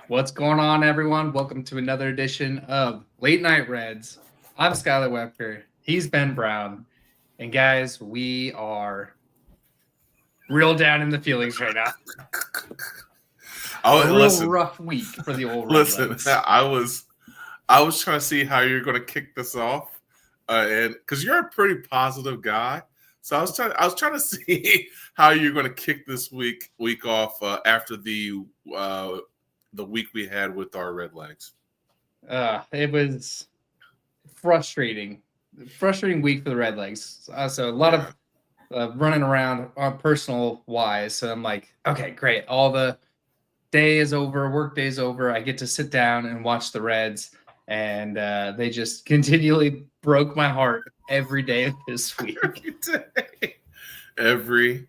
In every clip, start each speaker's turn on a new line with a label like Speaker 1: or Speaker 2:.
Speaker 1: What's going on, everyone? Welcome to another edition of Late Night Reds. I'm Skylar Webker. He's Ben Brown. And guys, we are real down in the feelings right now. Rough week for the old Red Legs.
Speaker 2: I was trying to see how you're going to kick this off, and because you're a pretty positive guy, so I was trying to see how you're going to kick this week off after the week we had with our Red Legs.
Speaker 1: It was frustrating week for the Red Legs. So a lot of running around on personal wise. So I'm like, okay, great. All the day is over, work day is over. I get to sit down and watch the Reds, and they just continually broke my heart every day of this week.
Speaker 2: Every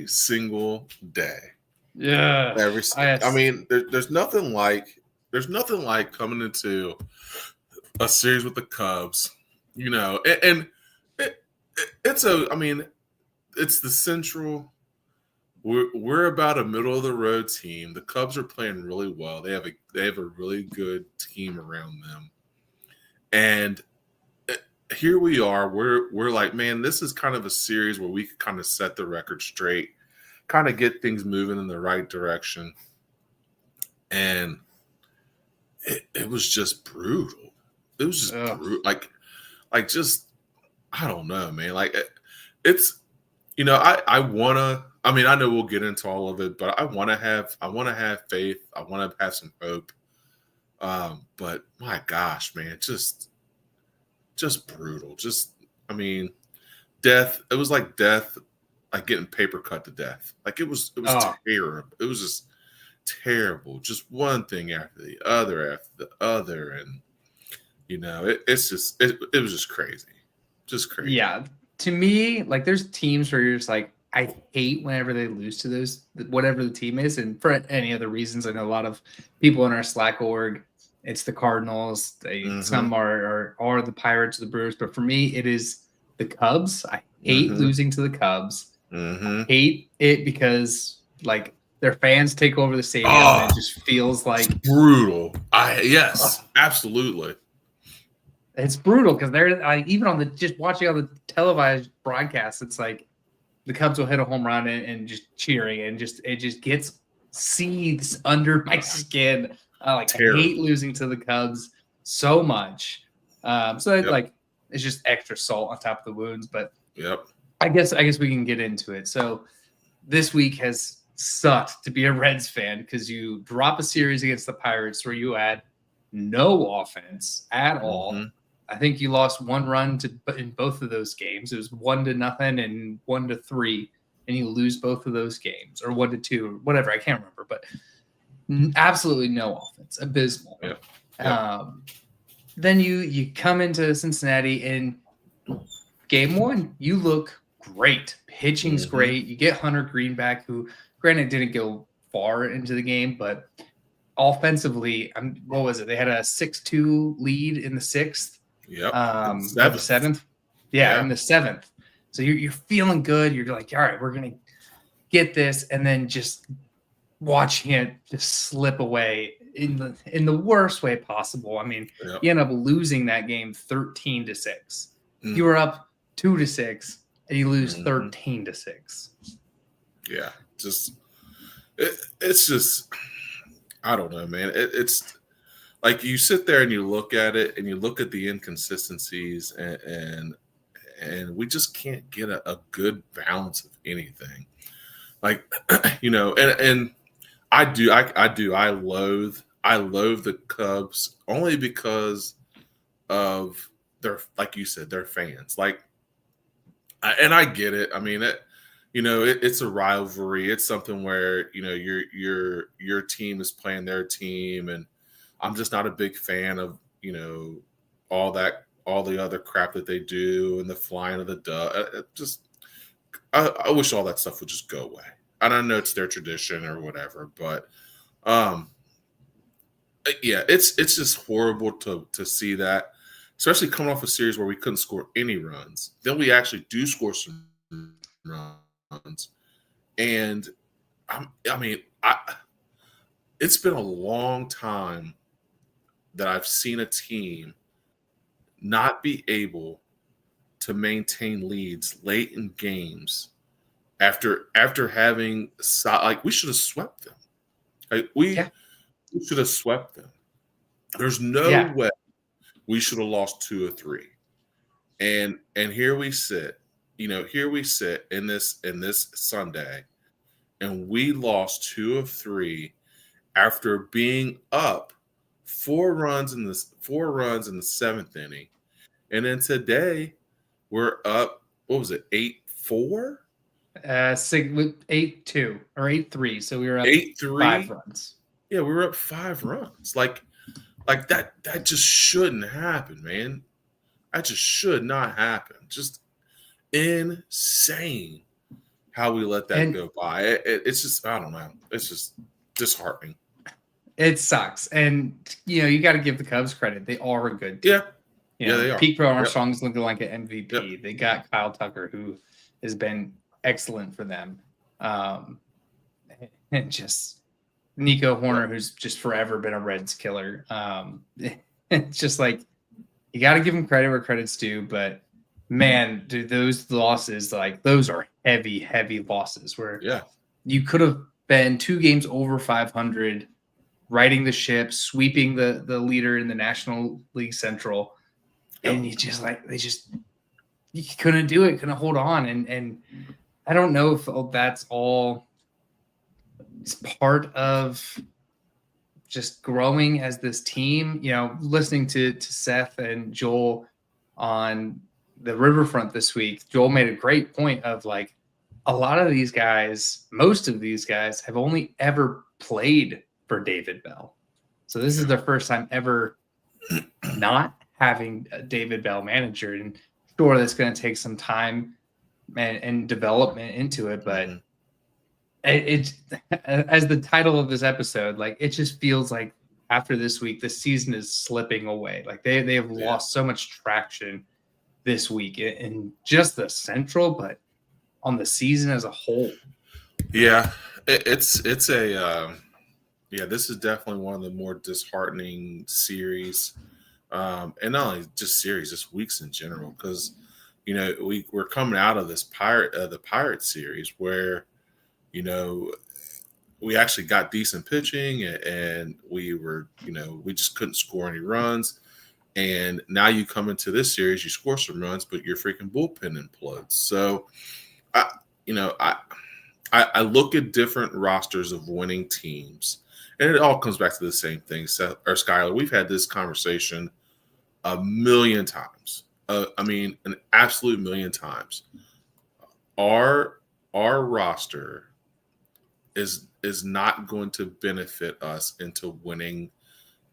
Speaker 2: single day.
Speaker 1: Yeah.
Speaker 2: I mean, there's nothing like coming into a series with the Cubs, and it's the Central. We're about a middle of the road team. The Cubs are playing really well. They have a really good team around them, and here we are. We're like, man, this is kind of a series where we could kind of set the record straight, kind of get things moving in the right direction. And it was just brutal. It was just brutal. Like just, I don't know, man. Like it's, I know we'll get into all of it, but I want to have faith. I want to have some hope. But my gosh, man, just brutal. Death. It was like death, like getting paper cut to death. Like it was terrible. It was just terrible. Just one thing after the other. And, it was just crazy. Just crazy.
Speaker 1: Yeah. To me, like there's teams where you're just like, I hate whenever they lose to those, whatever the team is. And for any other reasons, I know a lot of people in our Slack org, it's the Cardinals. Some are the Pirates, the Brewers. But for me, it is the Cubs. I hate losing to the Cubs. I hate it because like their fans take over the stadium and it just feels like
Speaker 2: brutal. Yes, absolutely.
Speaker 1: It's brutal because they're even on just watching on the televised broadcast, it's like the Cubs will hit a home run and just cheering and it just gets seethes under my skin. I hate losing to the Cubs so much. It's just extra salt on top of the wounds. But I guess we can get into it. So this week has sucked to be a Reds fan because you drop a series against the Pirates where you had no offense at all. I think you lost one run in both of those games. It was 1-0 and 1-3, and you lose both of those games, or 1-2, or whatever. I can't remember, but absolutely no offense, abysmal. Then you come into Cincinnati, and game one, you look great. Pitching's great. You get Hunter Green back, who, granted, didn't go far into the game, but offensively, what was it? They had a 6-2 lead in the sixth. The seventh. In the seventh. So you're feeling good. You're like, all right, we're gonna get this, and then just watching it just slip away in the worst way possible. I mean, you end up losing that game 13-6. You were up 2-6, and you lose 13-6.
Speaker 2: Yeah, it's just I don't know, man. It's like you sit there and you look at it and you look at the inconsistencies and we just can't get a good balance of anything. Like, and I loathe the Cubs only because of their, like you said, their fans. Like, and I get it. I mean, it's a rivalry. It's something where, your team is playing their team, and I'm just not a big fan of, all the other crap that they do and the flying of the dove. I wish all that stuff would just go away. And I know it's their tradition or whatever, but Yeah, it's just horrible to see that, especially coming off a series where we couldn't score any runs. Then we actually do score some runs, and I mean, it's been a long time that I've seen a team not be able to maintain leads late in games after having like we should have swept them. Like, we
Speaker 1: Yeah.
Speaker 2: should have swept them. There's no
Speaker 1: Yeah.
Speaker 2: way we should have lost 2 or 3. And here we sit, here we sit in this Sunday, and we lost 2 of 3 after being up 4 runs in the 7th inning. And then today we're up, what was it, 8-4?
Speaker 1: 8-2 or 8-3. So we were up
Speaker 2: 8-3.
Speaker 1: 5 runs.
Speaker 2: Yeah, we were up 5 runs. Like that just shouldn't happen, man. That just should not happen. Just insane how we let that go by. It's just, I don't know. It's just disheartening.
Speaker 1: It sucks. And, you got to give the Cubs credit. They are a good team.
Speaker 2: Yeah. They are.
Speaker 1: Pete Crow Armstrong's looking like an MVP.
Speaker 2: Yep.
Speaker 1: They got Kyle Tucker, who has been excellent for them. And just Nico Horner, who's just forever been a Reds killer. It's just like, you got to give him credit where credit's due, but man, dude, those losses, like those are heavy, heavy losses where you could have been 2 games over 500, riding the ship, sweeping the leader in the National League Central. And you couldn't do it, couldn't hold on. And I don't know if that's all it's part of just growing as this team. Listening to Seth and Joel on the Riverfront this week, Joel made a great point of like a lot of these guys, most of these guys have only ever played for David Bell. So this is their first time ever not having a David Bell manager. And sure, that's going to take some time and development into it, but it's as the title of this episode, like it just feels like after this week, the season is slipping away. Like they have lost so much traction this week in just the Central, but on the season as a whole.
Speaker 2: Yeah, this is definitely one of the more disheartening series, and not only just series, just weeks in general, because we're coming out of this the Pirate series where we actually got decent pitching, and we were we just couldn't score any runs. And now you come into this series, you score some runs, but your freaking bullpen implodes. So, I look at different rosters of winning teams, and it all comes back to the same thing. Seth or Skylar, we've had this conversation a million times. An absolute million times. Our roster is not going to benefit us into winning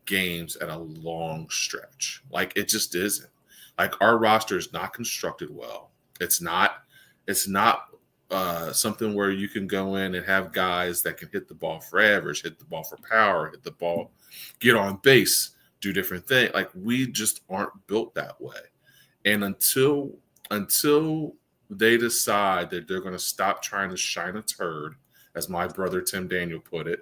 Speaker 2: games at a long stretch. Like, it just isn't. Like, our roster is not constructed well. It's not something where you can go in and have guys that can hit the ball for average, hit the ball for power, hit the ball, get on base, do different things. Like, we just aren't built that way. And until they decide that they're going to stop trying to shine a turd, as my brother Tim Daniel put it,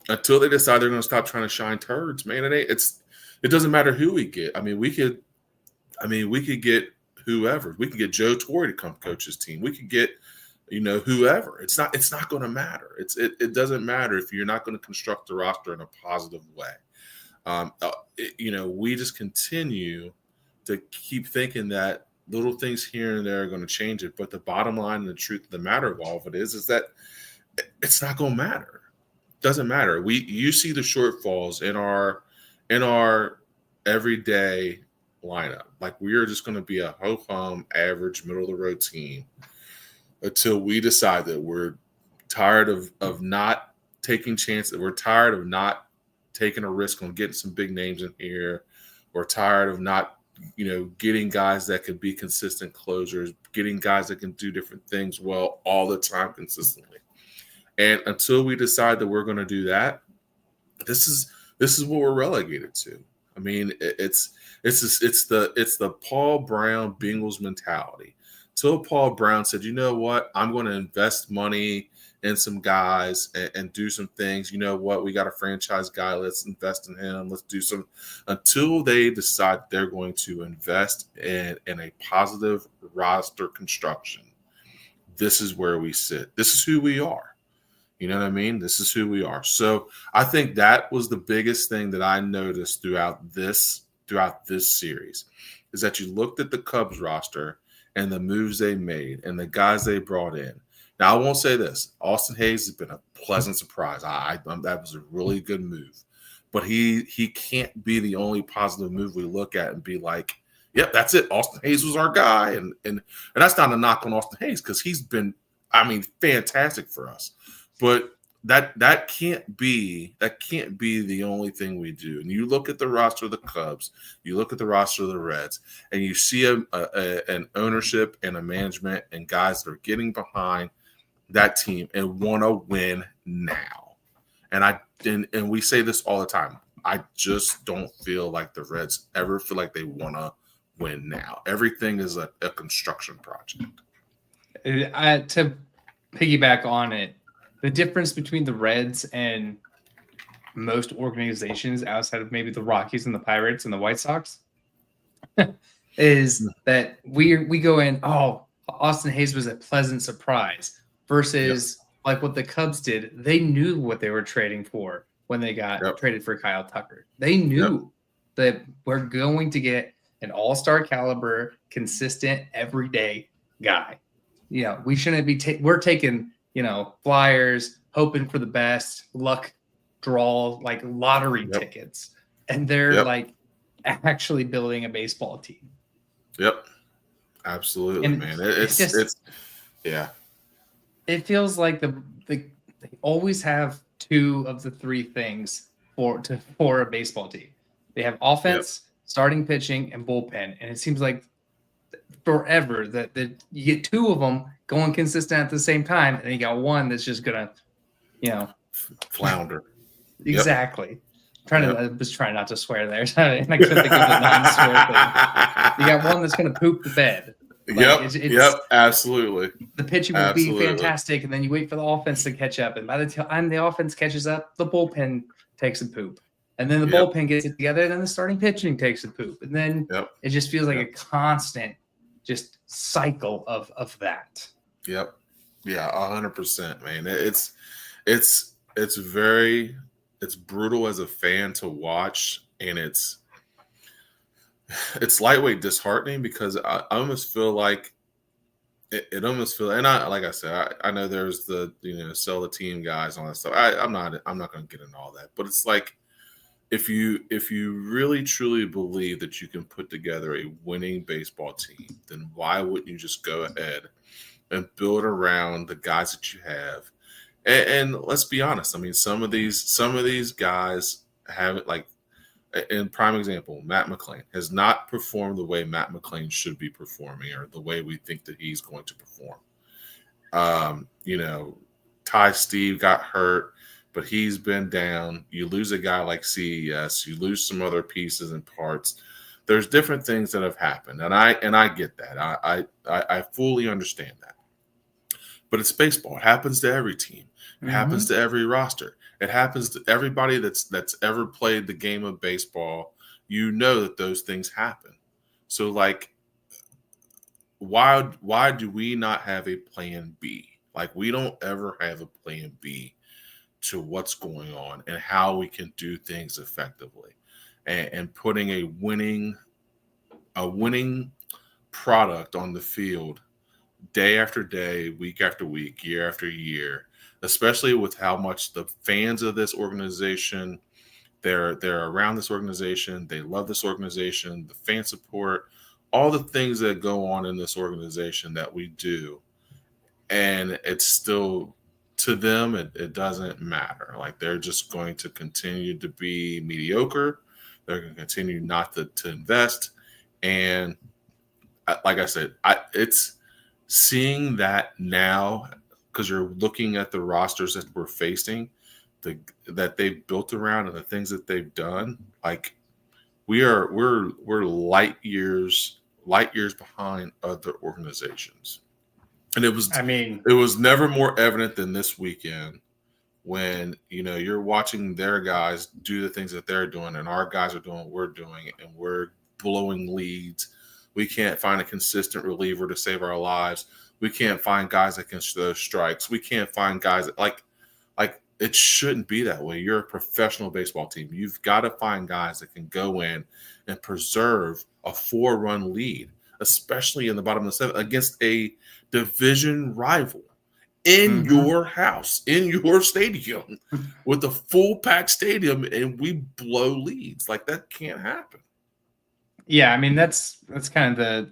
Speaker 2: until they decide they're going to stop trying to shine turds, man, it doesn't matter who we get. We could get whoever. We could get Joe Torre to come coach his team. We could get, whoever. It's not going to matter. It doesn't matter if you're not going to construct the roster in a positive way. We just continue to keep thinking that little things here and there are going to change it. But the bottom line and the truth of the matter of all of it is that it's not going to matter. It doesn't matter. You see the shortfalls in our everyday lineup. Like, we are just going to be a ho-hum, average, middle-of-the-road team until we decide that we're tired of not taking chances. We're tired of not taking a risk on getting some big names in here. We're tired of not, getting guys that can be consistent closers, getting guys that can do different things well all the time consistently. And until we decide that we're going to do that, this is what we're relegated to. I mean, it's the Paul Brown Bengals mentality. So Paul Brown said, you know what, I'm going to invest money in some guys and do some things. You know what, we got a franchise guy, let's invest in him. Let's do some, until they decide they're going to invest in a positive roster construction. This is where we sit. This is who we are. You know what I mean? This is who we are. So I think that was the biggest thing that I noticed throughout this series, is that you looked at the Cubs roster and the moves they made and the guys they brought in. Now, I won't say this. Austin Hayes has been a pleasant surprise. That was a really good move. But he can't be the only positive move we look at and be like, yep, that's it. Austin Hayes was our guy. And that's not a knock on Austin Hayes, because he's been, I mean, fantastic for us. But that can't be the only thing we do. And you look at the roster of the Cubs, you look at the roster of the Reds, and you see an ownership and a management and guys that are getting behind that team and want to win now. And we say this all the time. I just don't feel like the Reds ever feel like they want to win now. Everything is a construction project.
Speaker 1: To piggyback on it, the difference between the Reds and most organizations outside of maybe the Rockies and the Pirates and the White Sox is that we go in, oh, Austin Hayes was a pleasant surprise, versus like what the Cubs did. They knew what they were trading for when they got traded for Kyle Tucker. They knew that we're going to get an all-star caliber, consistent, everyday guy. You know, we shouldn't be we're taking, you know, flyers, hoping for the best, luck draw, like lottery tickets. And they're like actually building a baseball team.
Speaker 2: Yep. Absolutely, and man. It's
Speaker 1: it feels like they always have two of the three things for a baseball team. They have offense, starting pitching, and bullpen. And it seems like forever that you get two of them going consistent at the same time, and you got one that's just gonna, you know,
Speaker 2: flounder.
Speaker 1: Exactly. I was trying not to swear there, and I couldn't think of the non-swear thing. You got one that's gonna poop the bed. Like
Speaker 2: Absolutely.
Speaker 1: The pitching will be fantastic, and then you wait for the offense to catch up, and by the time the offense catches up, the bullpen takes a poop. And then the bullpen gets it together, and then the starting pitching takes a poop. And then it just feels like a constant just cycle of that.
Speaker 2: Yep. Yeah, 100%, man. It's brutal as a fan to watch, and it's lightweight disheartening, because I almost feel like it almost feel, and like I said, I know there's the, you know, sell the team guys and all that stuff. I'm not going to get into all that, but it's like, if you really truly believe that you can put together a winning baseball team, then why wouldn't you just go ahead and build around the guys that you have? And let's be honest. I mean, some of these guys haven't, like, in prime example, Matt McClain has not performed the way Matt McClain should be performing, or the way we think that he's going to perform. You know, Ty Steve got hurt, but he's been down. You lose a guy like CES, you lose some other pieces and parts. There's different things that have happened, and I get that. I fully understand that. But it's baseball. It happens to every team. It happens to every roster. It happens to everybody that's ever played the game of baseball. You know that those things happen. So, like, why do we not have a plan B? Like, we don't ever have a plan B to what's going on and how we can do things effectively, and putting a winning product on the field day after day, week after week, year after year, especially with how much the fans of this organization, they're around this organization, they love this organization, the fan support, all the things that go on in this organization that we do. And it's still, to them, it doesn't matter. Like, they're just going to continue to be mediocre. They're going to continue not to invest. And like I said, it's seeing that now, because you're looking at the rosters that we're facing. that they've built around and the things that they've done, like we're light years behind other organizations. And it was never more evident than this weekend when, you're watching their guys do the things that they're doing and our guys are doing what we're doing and we're blowing leads. We can't find a consistent reliever to save our lives. We can't find guys that can throw strikes. We can't find guys that like it shouldn't be that way. You're a professional baseball team. You've got to find guys that can go in and preserve a 4-run lead, especially in the bottom of the 7th against a division rival in your house, in your stadium, with a full packed stadium, and we blow leads. Like, that can't happen.
Speaker 1: Yeah, I mean that's kind of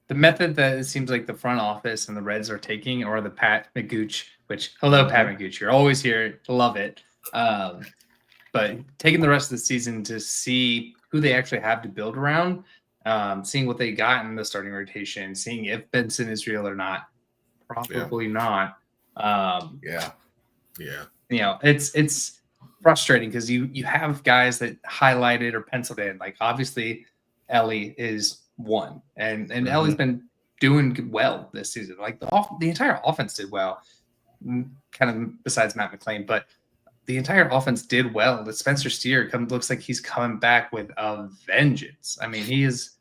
Speaker 1: the method that it seems like the front office and the Reds are taking, or the Pat McGooch, which hello Pat McGooch, you're always here, love it. But taking the rest of the season to see who they actually have to build around, seeing what they got in the starting rotation, seeing if Benson is real or not. Probably not.
Speaker 2: Yeah.
Speaker 1: It's frustrating because you have guys that highlighted or penciled in. Like, obviously, Ellie is one, and Ellie's been doing well this season. Like, the entire offense did well, kind of besides Matt McClain, but the entire offense did well. The Spencer Steer looks like he's coming back with a vengeance. I mean, he is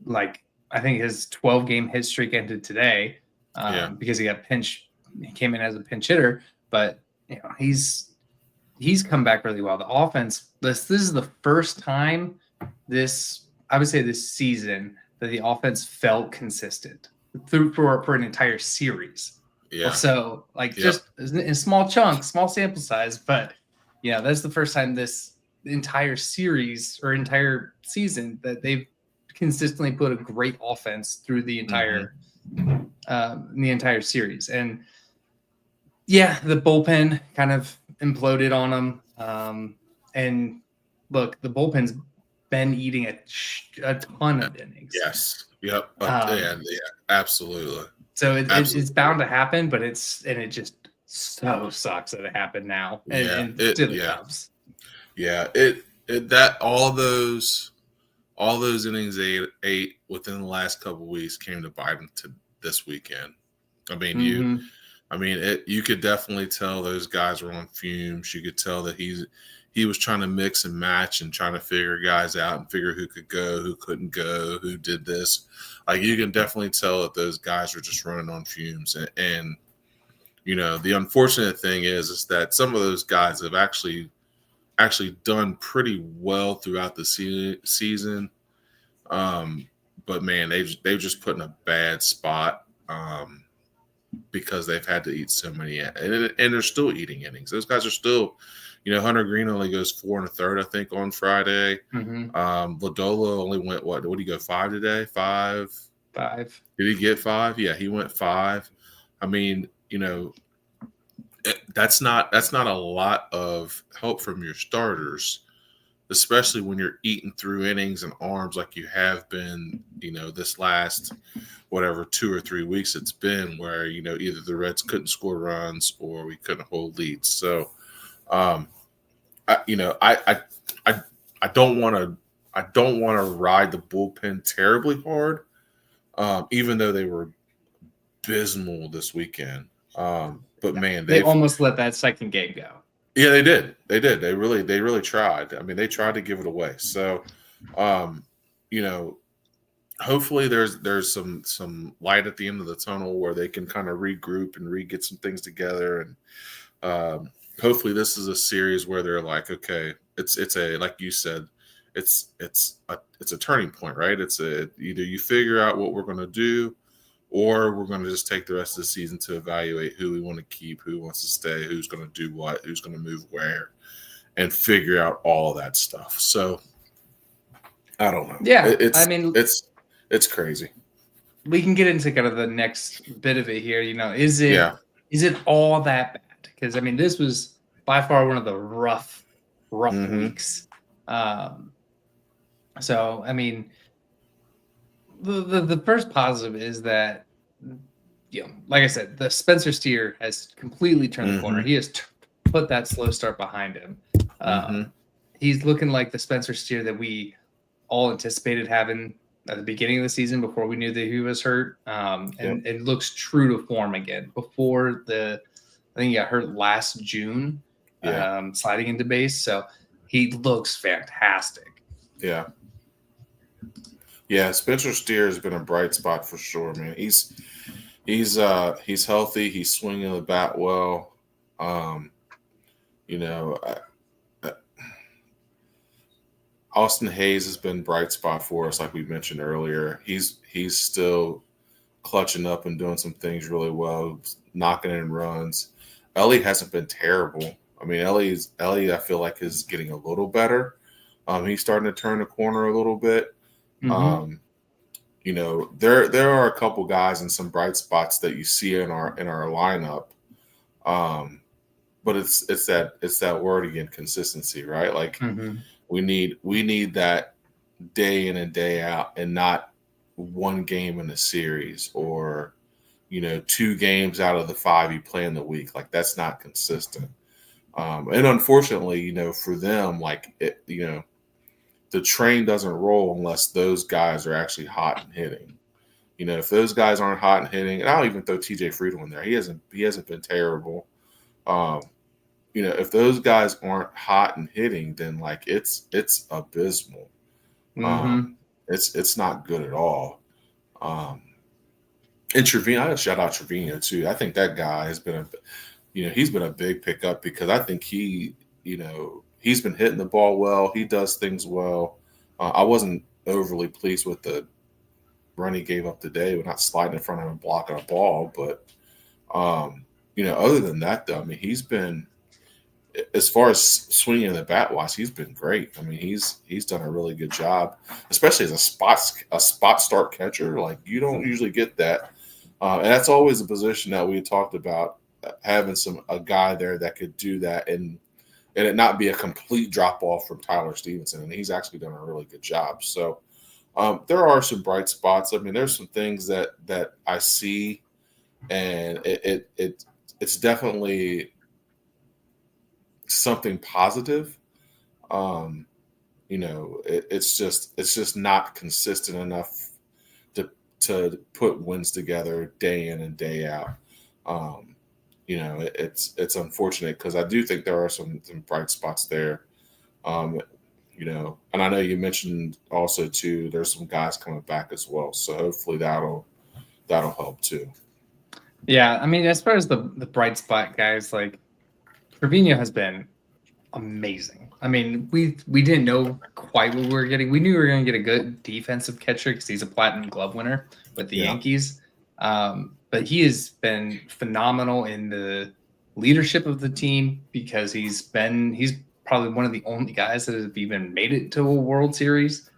Speaker 1: like, I think his 12-game hit streak ended today because he came in as a pinch hitter, but he's come back really well. The offense, this is the first time I would say this season that the offense felt consistent for an entire series.
Speaker 2: Yeah.
Speaker 1: So just in small chunks, small sample size, but that's the first time this entire series or entire season that they've consistently put a great offense through the entire series. And the bullpen kind of imploded on them. And look, the bullpen's been eating a ton of innings.
Speaker 2: Yes. Yep. Absolutely.
Speaker 1: So it's bound to happen, but it just so sucks that it happened now. And to the Cubs.
Speaker 2: Yeah. That all those innings they ate within the last couple of weeks came to bite them to this weekend. I mean, you could definitely tell those guys were on fumes. You could tell that he was trying to mix and match and trying to figure guys out and figure who could go, who couldn't go, who did this. Like, you can definitely tell that those guys were just running on fumes. And the unfortunate thing is that some of those guys have actually done pretty well throughout the season. But man, they've just put in a bad spot because they've had to eat so many, and they're still eating innings. Those guys are still, Hunter Green only goes 4 1/3, I think, on Friday. Ladola only went what did he go 5 today? 5. Did he get 5? Yeah, he went 5. I mean, that's not a lot of help from your starters, especially when you're eating through innings and arms like you have been, this last 2 or 3 weeks it's been, where either the Reds couldn't score runs or we couldn't hold leads. So I don't want to ride the bullpen terribly hard, even though they were abysmal this weekend. But man,
Speaker 1: they almost let that second game go.
Speaker 2: Yeah, they did. They really tried. I mean, they tried to give it away. So, hopefully there's some light at the end of the tunnel where they can kind of regroup and get some things together. And hopefully this is a series where they're like, okay, it's a, like you said, it's a turning point, right? It's either you figure out what we're going to do, or we're going to just take the rest of the season to evaluate who we want to keep, who wants to stay, who's going to do what, who's going to move where, and figure out all of that stuff. So I don't know.
Speaker 1: Yeah,
Speaker 2: it's crazy.
Speaker 1: We can get into kind of the next bit of it here. Is it all that bad? Because this was by far one of the rough weeks. So the first positive is that, like I said, the Spencer Steer has completely turned the corner. He has put that slow start behind him.
Speaker 2: Mm-hmm.
Speaker 1: He's looking like the Spencer Steer that we all anticipated having at the beginning of the season before we knew that he was hurt. And it looks true to form again. I think he got hurt last June, sliding into base. So he looks fantastic.
Speaker 2: Yeah. Yeah, Spencer Steer has been a bright spot for sure, man. He's healthy. He's swinging the bat well. You know, Austin Hayes has been bright spot for us, like we mentioned earlier. He's still clutching up and doing some things really well, knocking in runs. Ellie hasn't been terrible. I mean, Ellie, I feel like is getting a little better. He's starting to turn the corner a little bit.
Speaker 1: Mm-hmm.
Speaker 2: You know, there are a couple guys in some bright spots that you see in our lineup. But it's that word again, consistency, right? Like we need that day in and day out, and not one game in a series, or 2 games out of the 5 you play in the week. Like that's not consistent. And unfortunately, for them, like the train doesn't roll unless those guys are actually hot and hitting. If those guys aren't hot and hitting, and I'll even throw TJ Friedel in there. He hasn't been terrible. If those guys aren't hot and hitting, then like it's abysmal. It's not good at all. And Trevino, I shout out Trevino too. I think that guy has been he's been a big pickup, because I think he's been hitting the ball well. He does things well. I wasn't overly pleased with the run he gave up today. We're not sliding in front of him and blocking a ball, but other than that, though, I mean, he's been, as far as swinging the bat wise, he's been great. I mean, he's done a really good job, especially as a spot start catcher. Like you don't usually get that, and that's always a position that we talked about, having a guy there that could do that and it not be a complete drop off from Tyler Stevenson. And he's actually done a really good job. So there are some bright spots. I mean, there's some things that I see, and it's definitely something positive. It's just not consistent enough to put wins together day in and day out. It's unfortunate, because I do think there are some bright spots there. And I know you mentioned also too, there's some guys coming back as well. So hopefully that'll help too.
Speaker 1: Yeah, I mean, as far as the bright spot guys, like Trevino has been amazing. I mean, we didn't know quite what we were getting. We knew we were going to get a good defensive catcher because he's a Platinum Glove winner with the Yankees. But he has been phenomenal in the leadership of the team, because he's probably one of the only guys that have even made it to a World Series.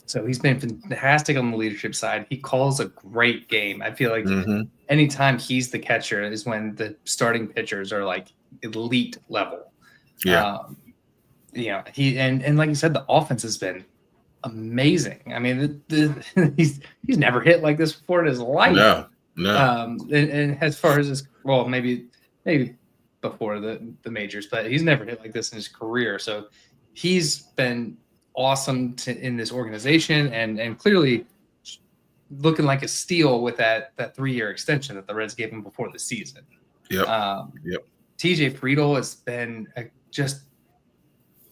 Speaker 1: So he's been fantastic on the leadership side. He calls a great game. I feel like anytime he's the catcher is when the starting pitchers are like elite level.
Speaker 2: Yeah.
Speaker 1: He and like you said, the offense has been amazing. I mean, he's never hit like this before in his life.
Speaker 2: No.
Speaker 1: And as far as maybe before the majors, but he's never hit like this in his career. So he's been awesome in this organization, and clearly looking like a steal with that 3-year extension that the Reds gave him before the season.
Speaker 2: Yep.
Speaker 1: TJ Friedel has been just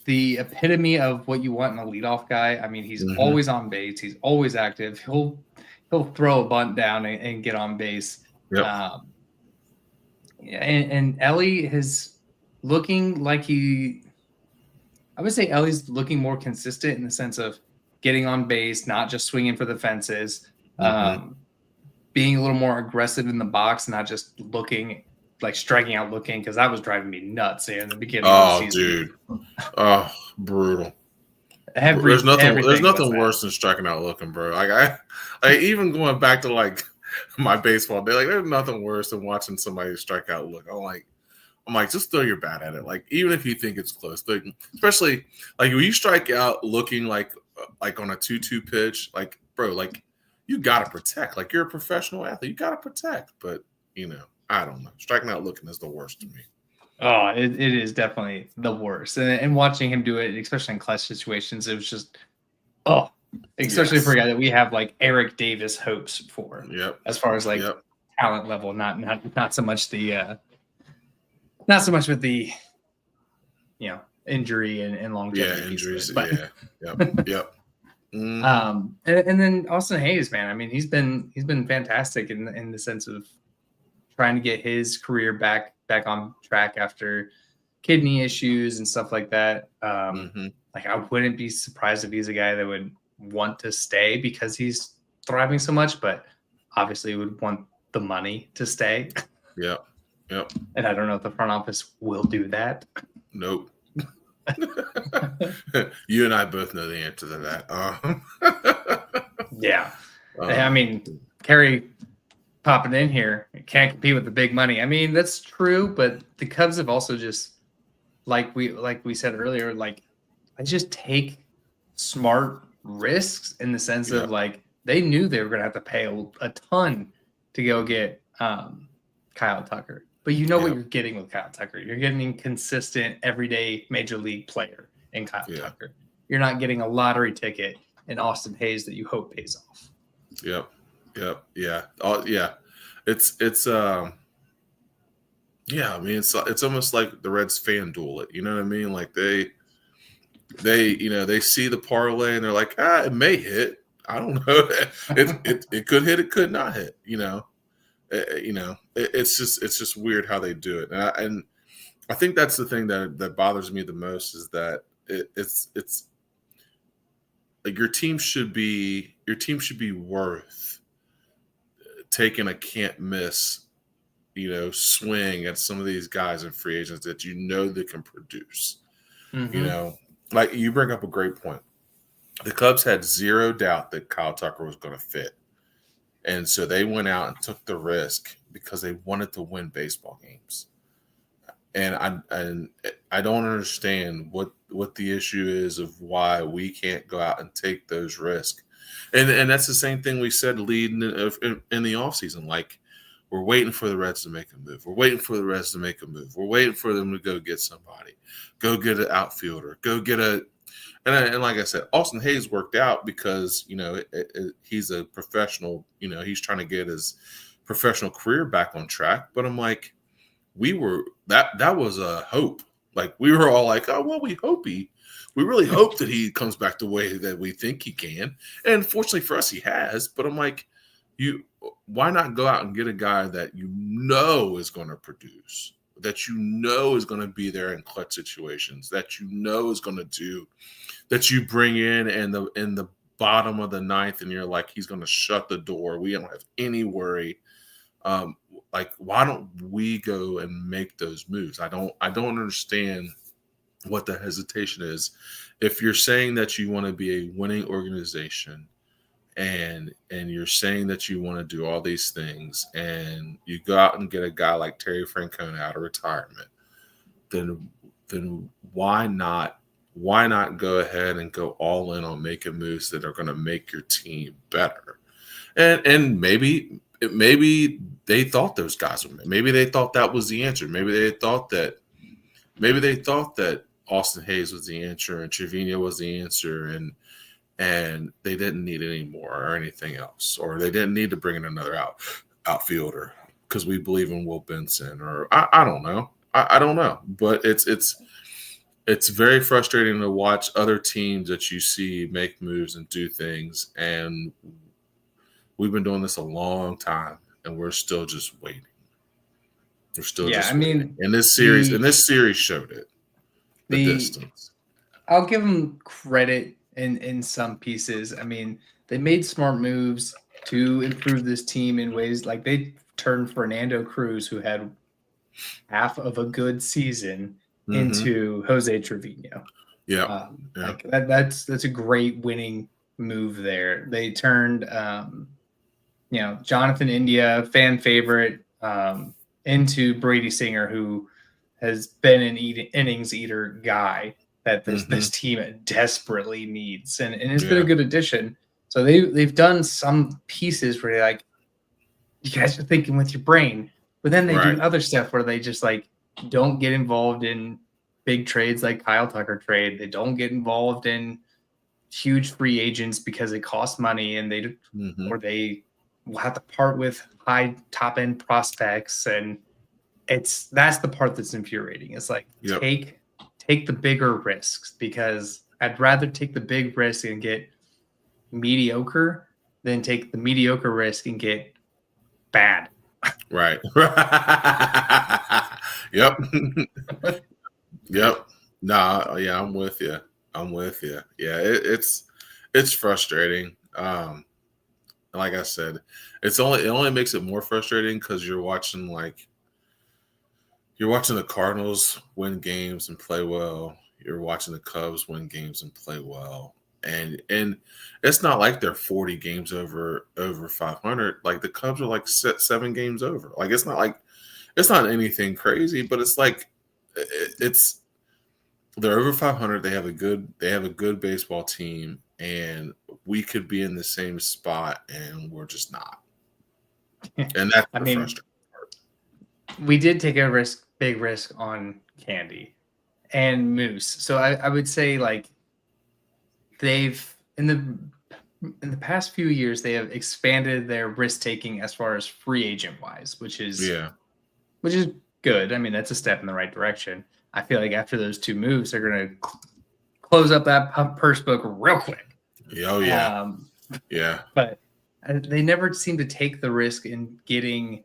Speaker 1: the epitome of what you want in a leadoff guy. I mean, he's always on base. He's always active. He'll throw a bunt down and get on base.
Speaker 2: Yep.
Speaker 1: And Ellie is looking like I would say Ellie's looking more consistent in the sense of getting on base, not just swinging for the fences, being a little more aggressive in the box, not just striking out looking, because that was driving me nuts in the beginning of the season.
Speaker 2: Oh, dude. Oh, brutal.
Speaker 1: There's
Speaker 2: nothing worse than striking out looking, bro. Like I even going back to like my baseball day, like there's nothing worse than watching somebody strike out look. I'm like, just throw your bat at it. Like, even if you think it's close, especially like when you strike out looking like on a 2-2 pitch, like, bro, like you got to protect. Like, you're a professional athlete. You got to protect. But, I don't know. Striking out looking is the worst to me.
Speaker 1: Oh, it is definitely the worst. And watching him do it, especially in clutch situations, it was just especially for a
Speaker 2: Yes.
Speaker 1: guy that we have like Eric Davis hopes for,
Speaker 2: Yep.
Speaker 1: as far as like
Speaker 2: Yep.
Speaker 1: talent level, not so much the not so much with the injury and longevity
Speaker 2: Yeah.
Speaker 1: piece of
Speaker 2: Injuries.
Speaker 1: it. But
Speaker 2: Yeah. Yep. Yep. Mm-hmm.
Speaker 1: and then Austin Hayes, man, I mean, he's been fantastic in the sense of trying to get his career back on track after kidney issues and stuff like that.
Speaker 2: Mm-hmm.
Speaker 1: Like, I wouldn't be surprised if he's a guy that would want to stay because he's thriving so much, but obviously would want the money to stay.
Speaker 2: Yep. Yep.
Speaker 1: And I don't know if the front office will do that.
Speaker 2: Nope. You and I both know the answer to that.
Speaker 1: Yeah. I mean, Kerry popping in here can't compete with the big money. I mean, that's true, but the Cubs have also just like we said earlier, like, I just take smart risks in the sense of like they knew they were going to have to pay a ton to go get Kyle Tucker. But you know what you're getting with Kyle Tucker. You're getting consistent, everyday major league player in Kyle Tucker. You're not getting a lottery ticket in Austin Hayes that you hope pays off.
Speaker 2: Yep. Yep. Yeah. Yeah. It's yeah, I mean, it's almost like the Reds fan duel it. You know what I mean? Like they see the parlay and they're like, it may hit. I don't know. It could hit. It could not hit. It's just weird how they do it. And I think that's the thing that bothers me the most is that it's like your team should be worth taking a can't miss, swing at some of these guys and free agents that they can produce.
Speaker 1: Mm-hmm.
Speaker 2: Like you bring up a great point. The Cubs had zero doubt that Kyle Tucker was going to fit. And so they went out and took the risk because they wanted to win baseball games. And I don't understand what the issue is of why we can't go out and take those risks. And that's the same thing we said leading in the offseason. Like, we're waiting for the Reds to make a move. We're waiting for the Reds to make a move. We're waiting for them to go get somebody. Go get an outfielder. Go get and like I said, Austin Hayes worked out because, he's a professional. He's trying to get his professional career back on track. But I'm like, that was a hope. Like, we were all like, oh, well, we really hope that he comes back the way that we think he can. And fortunately for us, he has. But I'm like, why not go out and get a guy that is going to produce, that is going to be there in clutch situations, that is going to do, that you bring in the bottom of the ninth and you're like, he's going to shut the door. We don't have any worry. Like, why don't we go and make those moves? I don't understand what the hesitation is. If you're saying that you want to be a winning organization and you're saying that you want to do all these things and you go out and get a guy like Terry Francona out of retirement, then why not go ahead and go all in on making moves that are going to make your team better? And maybe they thought those guys were. Maybe they thought that was the answer. Maybe they thought that Austin Hayes was the answer and Trevino was the answer, and they didn't need any more or anything else, or they didn't need to bring in another outfielder because we believe in Will Benson, or I don't know. I don't know, but it's very frustrating to watch other teams that you see make moves and do things, and we've been doing this a long time, and we're still just waiting. We're still just waiting. And this series showed it. The distance.
Speaker 1: I'll give them credit in some pieces. I mean, they made smart moves to improve this team in ways like they turned Fernando Cruz, who had half of a good season, into Jose Trevino.
Speaker 2: Yeah.
Speaker 1: Like that's a great winning move there. They turned Jonathan India, fan favorite, into Brady Singer, who has been an innings eater guy that this team desperately needs, and it's been a good addition. So they've done some pieces where they're like, you guys are thinking with your brain, but then they do other stuff where they just like don't get involved in big trades like Kyle Tucker trade. They don't get involved in huge free agents because it costs money, and they will have to part with high top end prospects, and that's the part that's infuriating. It's like take the bigger risks, because I'd rather take the big risk and get mediocre than take the mediocre risk and get bad.
Speaker 2: Right. Yep. Yep. Nah, yeah, I'm with you. Yeah, it's frustrating. Like I said, it only makes it more frustrating because you're watching the Cardinals win games and play well. You're watching the Cubs win games and play well. And it's not like they're 40 games over 500. Like the Cubs are like 7 games over. Like it's not anything crazy, but it's like they're over 500. They have a good baseball team, and we could be in the same spot, and we're just not. And that's frustrating part.
Speaker 1: We did take a big risk on Candy and Moose. So I would say like they've in the past few years they have expanded their risk taking as far as free agent wise, which is good. I mean, that's a step in the right direction. I feel like after those 2 moves, they're going to close up that purse book real quick.
Speaker 2: Oh yeah,
Speaker 1: But they never seem to take the risk in getting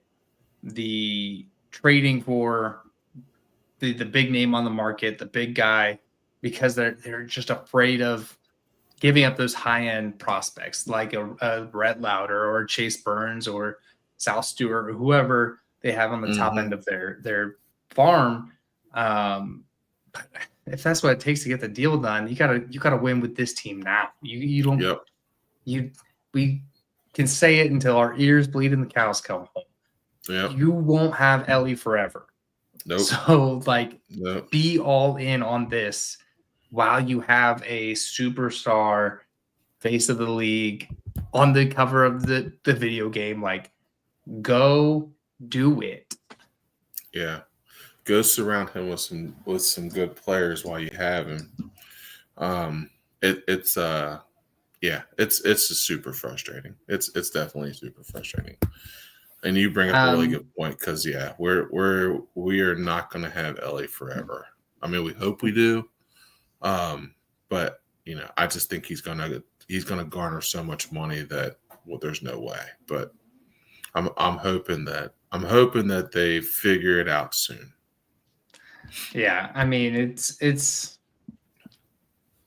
Speaker 1: the trading for the big name on the market, the big guy, because they're just afraid of giving up those high end prospects like a Brett Lauder or Chase Burns or Sal Stewart or whoever they have on the top end of their farm. But if that's what it takes to get the deal done, you gotta win with this team now. You don't.
Speaker 2: Yep.
Speaker 1: We can say it until our ears bleed and the cows come home.
Speaker 2: Yep.
Speaker 1: You won't have Ellie forever.
Speaker 2: Nope.
Speaker 1: So be all in on this while you have a superstar face of the league on the cover of the video game. Like, go do it.
Speaker 2: Yeah. Go surround him with some good players while you have him. It's just super frustrating. It's definitely super frustrating. And you bring up a really good point because we are not going to have Ellie forever. I mean, we hope we do, but I just think he's gonna garner so much money that there's no way. But I'm hoping that they figure it out soon.
Speaker 1: Yeah, I mean it's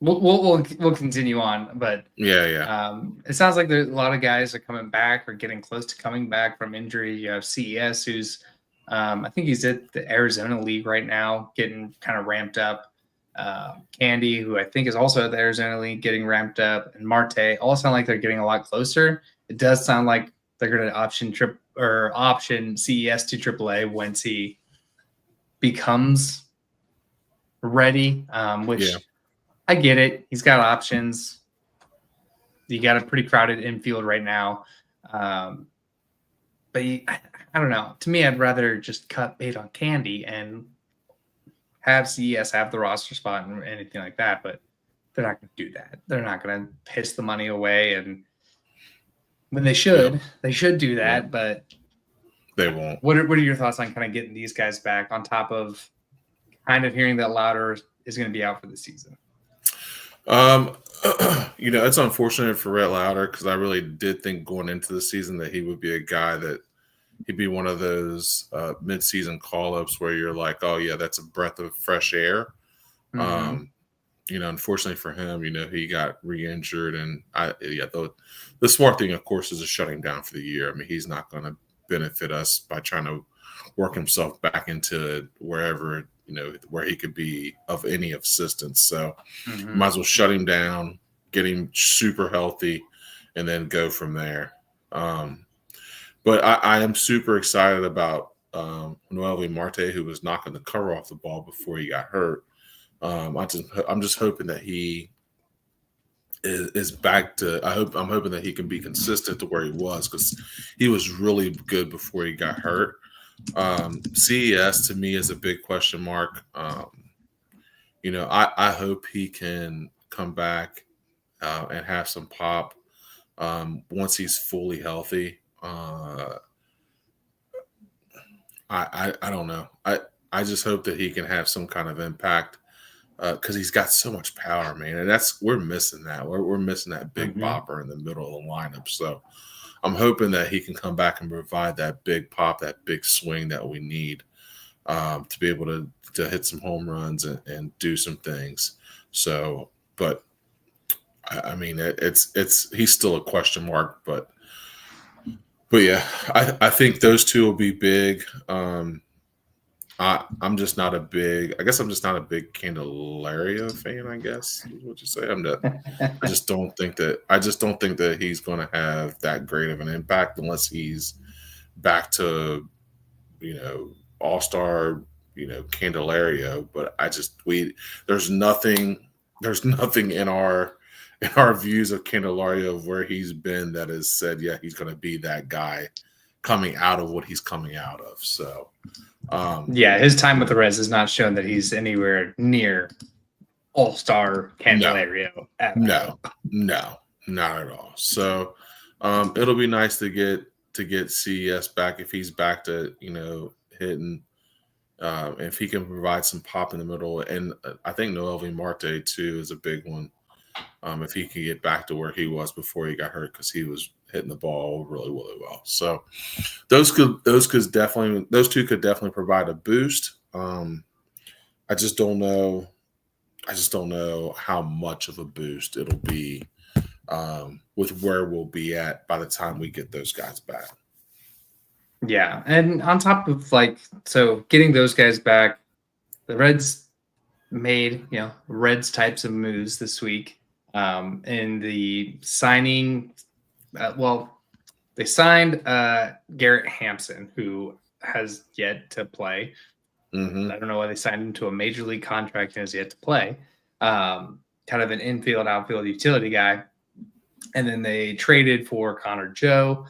Speaker 1: we'll continue on, but it sounds like there's a lot of guys are coming back or getting close to coming back from injury. You have CES, who's I think he's at the Arizona League right now, getting kind of ramped up. Candy, who I think is also at the Arizona League, getting ramped up, and Marte all sound like they're getting a lot closer. It does sound like they're going to option CES to AAA once he becomes ready, which I get it. He's got options. You got a pretty crowded infield right now. But I don't know. To me, I'd rather just cut bait on Candy and have CES have the roster spot and anything like that. But they're not going to do that. They're not going to piss the money away. And when they should do that. But
Speaker 2: they won't.
Speaker 1: What are your thoughts on kind of getting these guys back on top of kind of hearing that Lauder is going to be out for the season?
Speaker 2: It's unfortunate for Rhett Lauder because I really did think going into the season that he would be a guy that he'd be one of those mid-season call-ups where you're like, oh yeah, that's a breath of fresh air. Unfortunately for him, he got re-injured, and the smart thing, of course, is to shut him down for the year. I mean, he's not going to benefit us by trying to work himself back into wherever, where he could be of any assistance. So might as well shut him down, get him super healthy, and then go from there. But I am super excited about Noelvi Marte, who was knocking the cover off the ball before he got hurt. I'm just hoping that he is back to. I'm hoping that he can be consistent to where he was, because he was really good before he got hurt. CES to me is a big question mark. I hope he can come back and have some pop once he's fully healthy. I don't know. I just hope that he can have some kind of impact because he's got so much power, man, and we're missing that. We're missing that big bopper in the middle of the lineup. So I'm hoping that he can come back and provide that big pop, that big swing that we need to be able to hit some home runs and do some things. So, but I mean, he's still a question mark, but yeah, I think those two will be big. I'm just not a big. I guess I'm just not a big Candelario fan. I guess is what you say. I just don't think that he's going to have that great of an impact unless he's back to all-star Candelario. But there's nothing in our views of Candelario of where he's been that has said he's going to be that guy coming out of what he's coming out of. So.
Speaker 1: His time with the Reds has not shown that he's anywhere near all-star Candelario.
Speaker 2: No, not at all. So it'll be nice to get CES back if he's back to hitting. If he can provide some pop in the middle, and I think Noelvi Marte too is a big one. If he can get back to where he was before he got hurt, because he was hitting the ball really, really well. So those two could definitely provide a boost. I just don't know how much of a boost it'll be with where we'll be at by the time we get those guys back.
Speaker 1: Yeah, and on top of getting those guys back, the Reds made Reds types of moves this week. In the signing, they signed Garrett Hampson, who has yet to play.
Speaker 2: Mm-hmm.
Speaker 1: I don't know why they signed him to a major league contract and has yet to play. Kind of an infield, outfield utility guy. And then they traded for Connor Joe,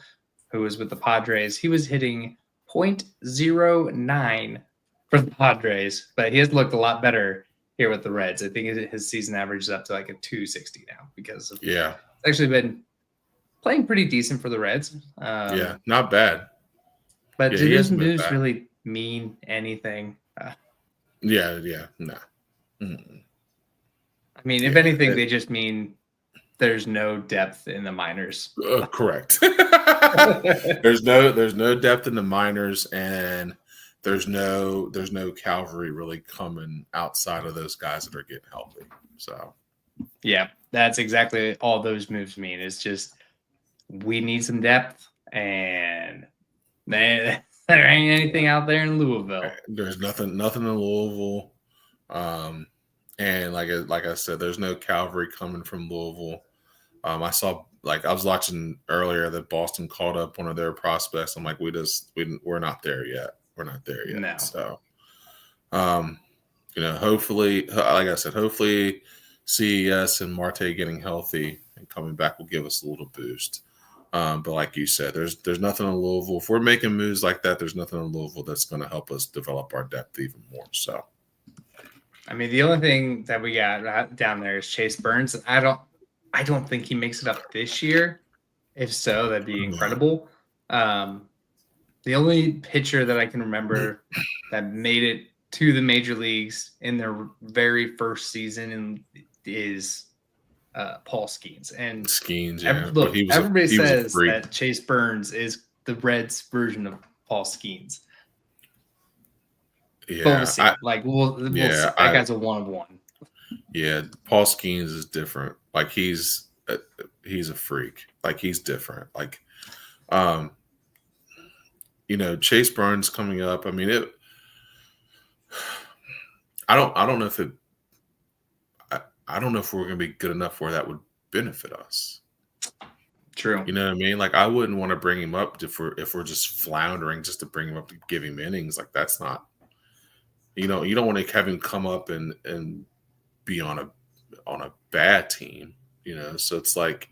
Speaker 1: who was with the Padres. He was hitting .09 for the Padres, but he has looked a lot better here with the Reds. I think his season average is up to like a 260 now because of it's actually been playing pretty decent for the Reds.
Speaker 2: Not bad.
Speaker 1: But do those moves really mean anything?
Speaker 2: No.
Speaker 1: I mean, if anything, they just mean there's no depth in the minors.
Speaker 2: Correct. There's no depth in the minors, and there's no cavalry really coming outside of those guys that are getting healthy. So
Speaker 1: yeah, that's exactly all those moves mean. It's just we need some depth, and there ain't anything out there in Louisville.
Speaker 2: There's nothing in Louisville. And like I said, there's no cavalry coming from Louisville. I was watching earlier that Boston called up one of their prospects. I'm like, we're not there yet. We're not there yet.
Speaker 1: No.
Speaker 2: So, hopefully, like I said, hopefully CES and Marte getting healthy and coming back will give us a little boost. But like you said, there's nothing in Louisville. If we're making moves like that, there's nothing in Louisville that's going to help us develop our depth even more. So,
Speaker 1: I mean, the only thing that we got down there is Chase Burns. I don't think he makes it up this year. If so, that'd be incredible. The only pitcher that I can remember that made it to the major leagues in their very first season is Paul Skeens. And everybody says that Chase Burns is the Reds' version of Paul Skeens.
Speaker 2: Yeah,
Speaker 1: we'll see. We'll see. That guy's a one-of-one.
Speaker 2: Yeah, Paul Skeens is different. Like he's a freak. Like he's different. Like, Chase Burns coming up. I mean, I don't know if I don't know if we're going to be good enough where that would benefit us.
Speaker 1: True.
Speaker 2: You know what I mean? Like I wouldn't want to bring him up if we're just floundering just to bring him up to give him innings. Like that's not. You don't want to have him come up and be on a bad team. So it's like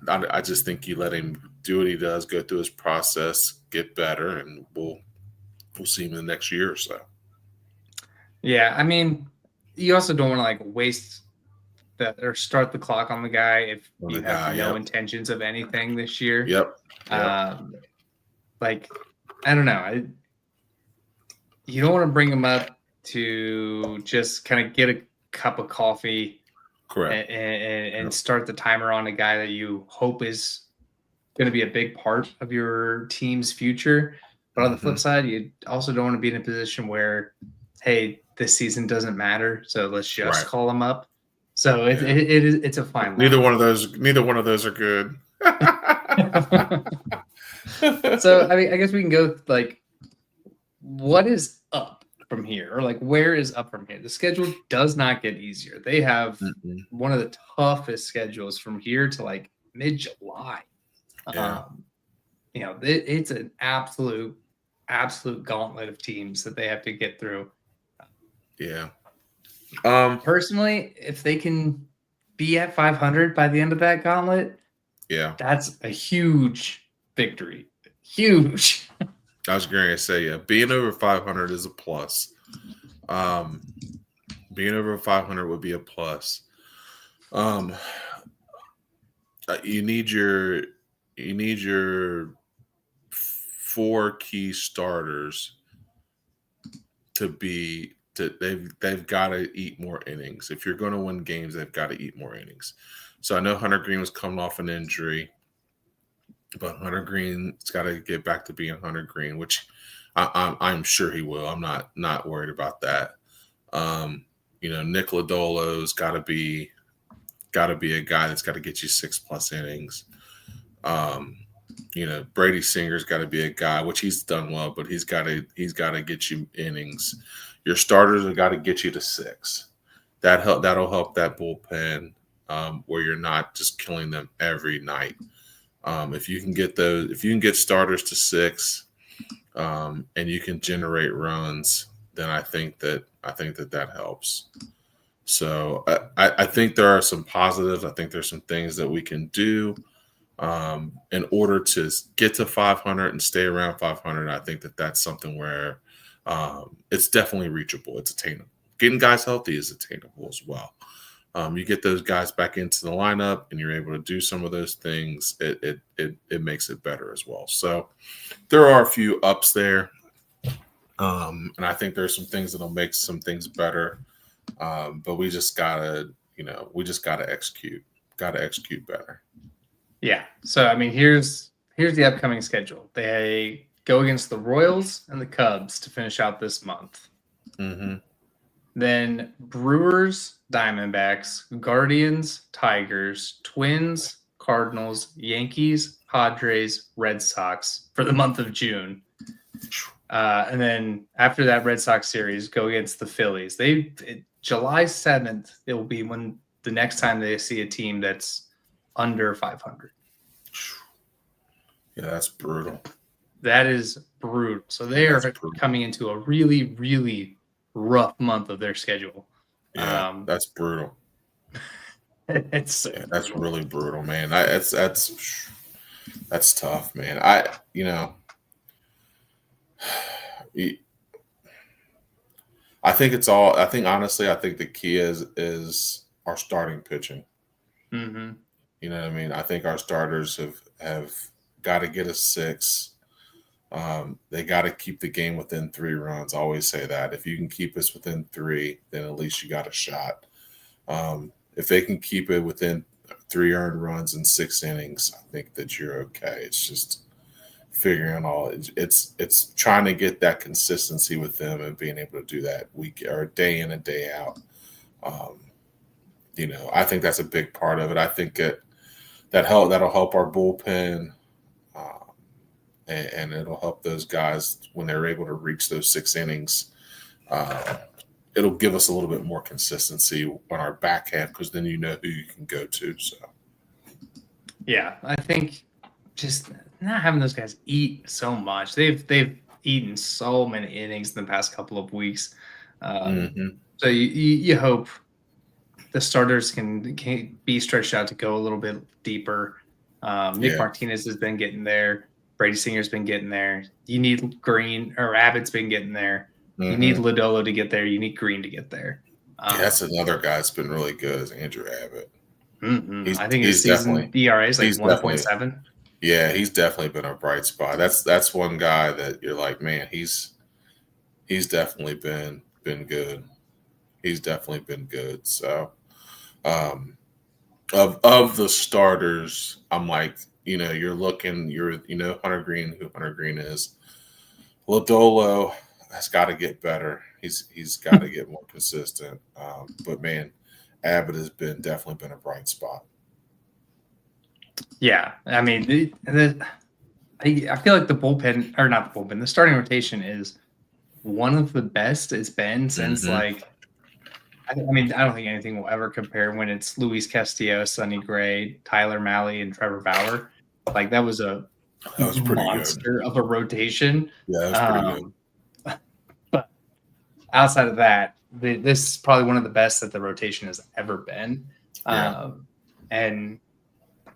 Speaker 2: I just think you let him do what he does, go through his process, get better, and we'll see him in the next year or so.
Speaker 1: Yeah, I mean, you also don't want to like waste or start the clock on the guy if you have no intentions of anything this year.
Speaker 2: Yep.
Speaker 1: Like, I don't know. You don't want to bring him up to just kind of get a cup of coffee,
Speaker 2: correct,
Speaker 1: and start the timer on a guy that you hope is going to be a big part of your team's future. But on the flip side, you also don't want to be in a position where, hey, this season doesn't matter, so let's just call him up. So it's a fine line.
Speaker 2: Neither one of those are good.
Speaker 1: So I mean, I guess we can go like, what is up from here, or like where is up from here? The schedule does not get easier. They have one of the toughest schedules from here to like mid-July.
Speaker 2: Yeah.
Speaker 1: It's an absolute gauntlet of teams that they have to get through.
Speaker 2: Yeah.
Speaker 1: Personally, if they can be at 500 by the end of that gauntlet, that's a huge victory. Huge.
Speaker 2: I was going to say, being over 500 is a plus. Being over 500 would be a plus. You need your 4 key starters they've got to eat more innings. If you're going to win games, they've got to eat more innings. So I know Hunter Green was coming off an injury, but Hunter Green's got to get back to being Hunter Green, which I'm sure he will. I'm not worried about that. Nick Lodolo's got to be a guy that's got to get you 6+ innings. Brady Singer's got to be a guy, which he's done well, but he's got to get you innings. Your starters have got to get you to 6. That'll help that bullpen where you're not just killing them every night. If you can get starters to 6, and you can generate runs, then I think that helps. So I think there are some positives. I think there's some things that we can do in order to get to 500 and stay around 500. I think that's something where it's definitely reachable. It's attainable. Getting guys healthy is attainable as well. You get those guys back into the lineup and you're able to do some of those things, it makes it better as well. So there are a few ups there. And I think there's some things that'll make some things better. But we just gotta execute. Gotta execute better.
Speaker 1: Yeah. So I mean, here's the upcoming schedule. They go against the Royals and the Cubs to finish out this month.
Speaker 2: Mm-hmm.
Speaker 1: Then Brewers, Diamondbacks, Guardians, Tigers, Twins, Cardinals, Yankees, Padres, Red Sox for the month of June. And then after that Red Sox series, go against the Phillies. July 7th, it will be when the next time they see a team that's under 500.
Speaker 2: Yeah, that's brutal.
Speaker 1: That is brutal. So they are coming into a really, really rough month of their schedule.
Speaker 2: Yeah, that's brutal.
Speaker 1: That's
Speaker 2: really brutal, man. That's tough, man. I think honestly, I think the key is our starting pitching.
Speaker 1: Mm-hmm.
Speaker 2: You know what I mean? I think our starters have got to get a 6. They got to keep the game within 3 runs. I always say that. If you can keep us within 3, then at least you got a shot. If they can keep it within 3 earned runs in 6 innings, I think that you're okay. It's just figuring all. It's trying to get that consistency with them and being able to do that week or day in and day out. I think that's a big part of it. I think that'll help our bullpen. And it'll help those guys when they're able to reach those 6 innings. It'll give us a little bit more consistency on our back half because then you know who you can go to. So, yeah,
Speaker 1: I think just not having those guys eat so much. They've eaten so many innings in the past couple of weeks. So you hope the starters can be stretched out to go a little bit deeper. Nick Martinez has been getting there. Brady Singer's been getting there. You need Green, or Abbott's been getting there. You need Lodolo to get there. You need Green to get there.
Speaker 2: That's another guy that's been really good, is Andrew Abbott.
Speaker 1: I think his season ERA is like 1.7.
Speaker 2: Yeah, he's definitely been a bright spot. That's one guy that you're like, man, he's definitely been good. He's definitely been good. So, of the starters, I'm like, you're looking, Hunter Green, who Hunter Green is. Lodolo has got to get better. He's got to get more consistent. But man, Abbott has definitely been a bright spot.
Speaker 1: Yeah, I mean, I feel like the bullpen, or not the bullpen, the starting rotation is one of the best it's been since like. I don't think anything will ever compare when it's Luis Castillo, Sonny Gray, Tyler Mahle, and Trevor Bauer. Like that was a monster of a rotation.
Speaker 2: Yeah, that was pretty good.
Speaker 1: But outside of that, this is probably one of the best that the rotation has ever been. And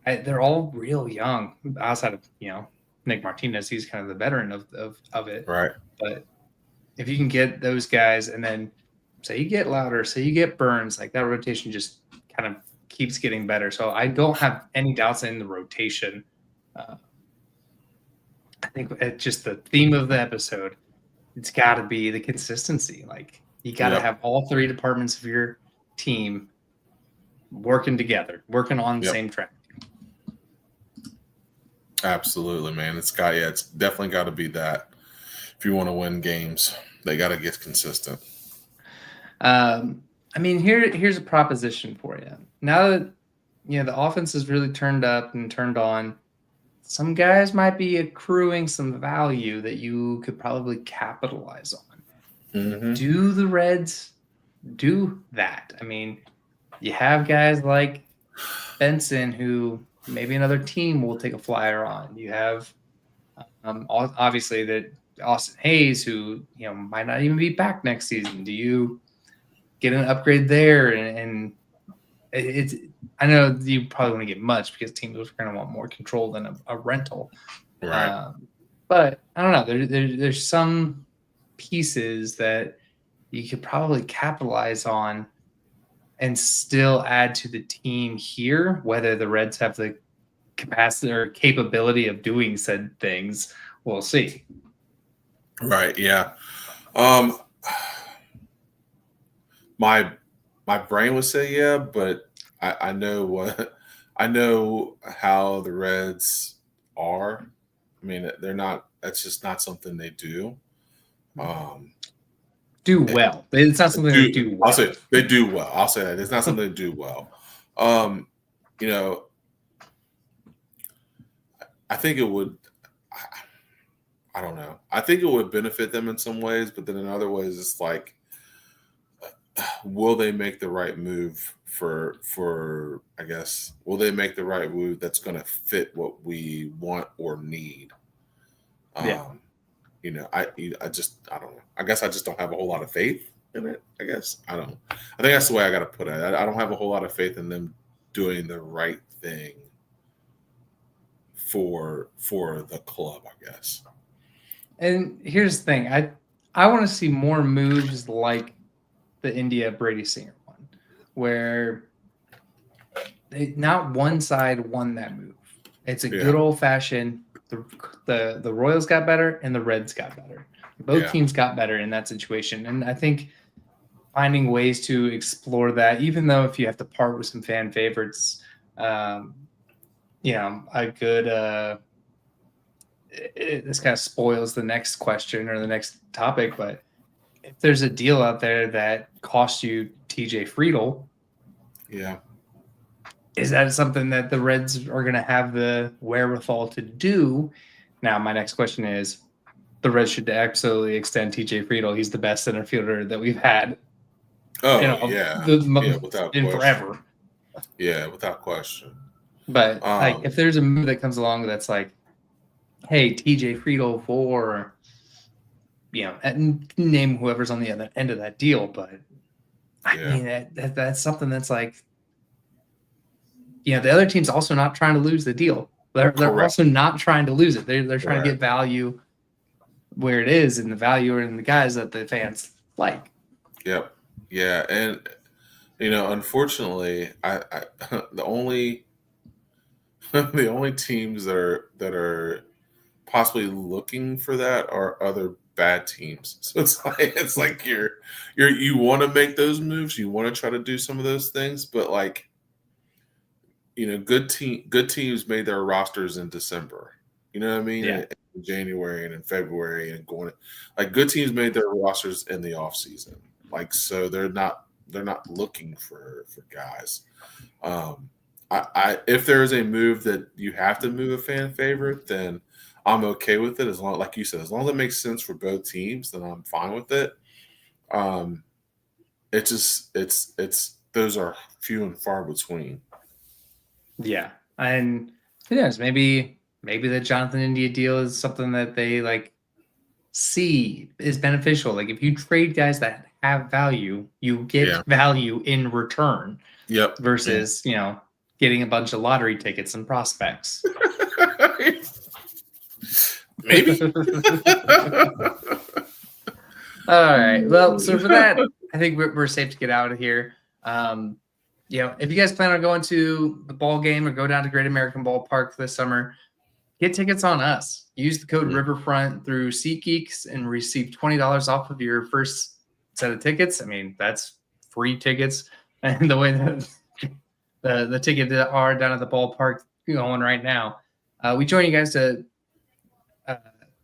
Speaker 1: they're all real young. Outside of Nick Martinez, he's kind of the veteran of it.
Speaker 2: Right.
Speaker 1: But if you can get those guys, and then say you get Louder, say you get Burns, like that rotation just kind of keeps getting better. So I don't have any doubts in the rotation. I think it's just the theme of the episode. It's got to be the consistency. Like you got to have all three departments of your team working together, working on the same track. Absolutely,
Speaker 2: man. It's definitely got to be that. If you want to win games, they got to get consistent.
Speaker 1: Here's a proposition for you. Now that the offense is really turned up and turned on, some guys might be accruing some value that you could probably capitalize on. Do the Reds do that? I mean, you have guys like Benson, who maybe another team will take a flyer on. You have obviously that Austin Hayes, who might not even be back next season. Do you get an upgrade there? And it's, I know you probably want to get much because teams are going to want more control than a rental.
Speaker 2: Right.
Speaker 1: But I don't know. There's some pieces that you could probably capitalize on and still add to the team here, whether the Reds have the capacity or capability of doing said things. We'll see.
Speaker 2: Right. Yeah. My brain would say yeah, but I know how the Reds are. I mean, they're not. That's just not something they do.
Speaker 1: Do well. It's not something they do well.
Speaker 2: I'll say they do well. I'll say that it's not something they do well. I think it would. I don't know. I think it would benefit them in some ways, but then in other ways, it's like, will they make the right move for I guess, will they make the right move that's going to fit what we want or need? I don't know. I guess I just don't have a whole lot of faith in it. I guess I don't. I think that's the way I got to put it. I don't have a whole lot of faith in them doing the right thing for the club, I guess.
Speaker 1: And here's the thing. I want to see more moves like the India Brady Singer one, where not one side won that move. It's a good old fashioned. The Royals got better and the Reds got better. Both teams got better in that situation, and I think finding ways to explore that, even though if you have to part with some fan favorites, a good. This kind of spoils the next question or the next topic, but if there's a deal out there that costs you TJ Friedl, is that something that the Reds are going to have the wherewithal to do? Now, my next question is, the Reds should absolutely extend TJ Friedl. He's the best center fielder that we've had.
Speaker 2: Without
Speaker 1: in forever.
Speaker 2: Yeah, without question.
Speaker 1: But if there's a move that comes along that's like, hey, TJ Friedl for, name whoever's on the other end of that deal, but I mean, that's something that's like, the other team's also not trying to lose the deal. They're also not trying to lose it. They're trying to get value where it is, and the value are in the guys that the fans like.
Speaker 2: Yep. Yeah, and unfortunately, I the only teams that are possibly looking for that are other bad teams. So it's like you want to make those moves, you want to try to do some of those things, but like good teams made their rosters in December. You know what I mean?
Speaker 1: Yeah.
Speaker 2: In January and in February and like good teams made their rosters in the off season. Like, so they're not looking for guys. If there is a move that you have to move a fan favorite, then I'm okay with it, as long, like you said, as long as it makes sense for both teams, then I'm fine with it. It's those are few and far between.
Speaker 1: Yeah, and who knows? Maybe the Jonathan India deal is something that they like see is beneficial. Like, if you trade guys that have value, you get value in return.
Speaker 2: Yep.
Speaker 1: Versus getting a bunch of lottery tickets and prospects.
Speaker 2: Maybe.
Speaker 1: All right. Well, so for that, I think we're safe to get out of here. If you guys plan on going to the ball game or go down to Great American Ballpark this summer, get tickets on us. Use the code Riverfront through SeatGeeks and receive $20 off of your first set of tickets. I mean, that's free tickets. And the way that the tickets are down at the ballpark going right now, we join you guys to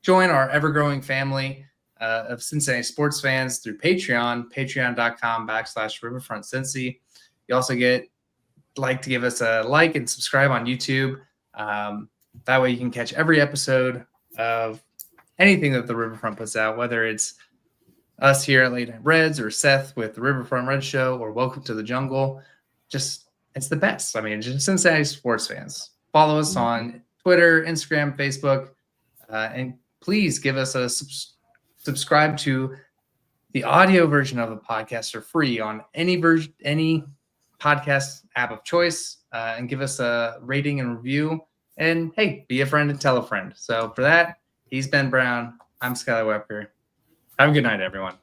Speaker 1: join our ever-growing family of Cincinnati sports fans through Patreon, patreon.com/RiverfrontCincy. You also to give us a like and subscribe on YouTube. That way you can catch every episode of anything that the Riverfront puts out, whether it's us here at Late Night Reds or Seth with the Riverfront Red Show or Welcome to the Jungle. It's the best. I mean, just Cincinnati sports fans. Follow us on Twitter, Instagram, Facebook, and please give us a subscribe to the audio version of the podcast for free on any podcast app of choice, and give us a rating and review. And hey, be a friend and tell a friend. So for that, he's Ben Brown. I'm Skylar Wepker. Have a good night, everyone.